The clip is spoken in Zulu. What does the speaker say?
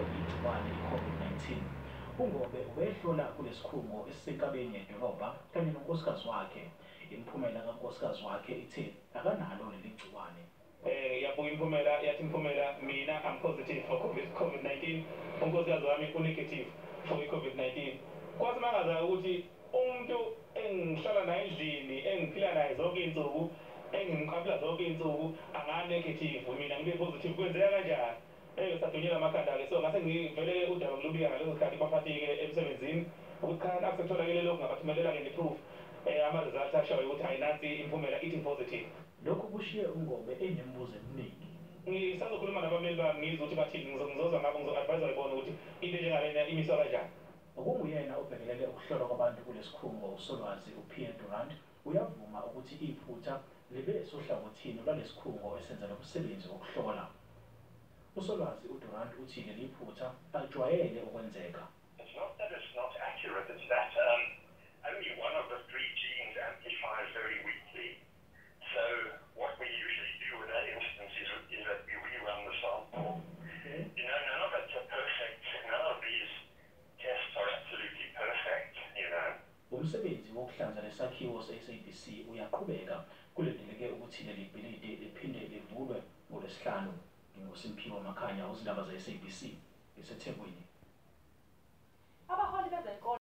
alikho igciwane i-COVID-19. UNgobe ubehlola kulesikhungo esisenkabeni yedolobha kanye nonkosikazi wakhe. Imiphumela kankosikazi wakhe ithe akanalo leli gciwane. Yabuka imiphumela yathi imiphumela mina I'm positive for COVID-19, unkosikazi wami u-negative for i-COVID-19. Kwasimangaza ukuthi umuntu engihlala naye endlini engiphila naye zonke iy'nsuku engimqabula zonke iy'nsuku anga-negative, mina ngibe positive. Kwenzeka kanjani? Sadunyela amakhanda-ke, so ngase ngivele udaba ngilubika ngaleso sikhathi baphathi-ke emsebenzini ukuthi khana asekutholakele lokhu ngabathumelela-ke ne-proof ama-results ashoyo ukuthi hayi nansi imiphumela ithi positive. Lokhu kushiye uNgobe enemibuzo eminingi. Ngisazokhuluma nabameli bami ngizwe ukuthi bathini, ngizozwa ngabo, ngizo-advise ayibona ukuthi into enjengalena imiswa kanjani. Okunguyena obhekelele ukuhlolwa kwabantu kulesikhungo uSolwazi uPierre Durant uyavuma ukuthi iphutha libe sohlangothini lwalesikhungo esenza lo msebenzi wokuhlola. uSolwazi uDurant uthi leli phutha alijwayele ukwenzeka. It's not that it's not accurate, it's that only one of the three genes amplifies very weakly. So what we usually do with that instance is that we rerun the sample. You know, none of it's a perfect, none of these tests are absolutely perfect, you know. Umsebenzi wokuhlanza lesakhiwo se-SABC uyaqhubeka kulindeleke ukuthi leli bhilidi liphinde livulwe ngoLwesihlanu. NginguSimphiwe Makhanya, uzindaba ze-SABC eseThekwini.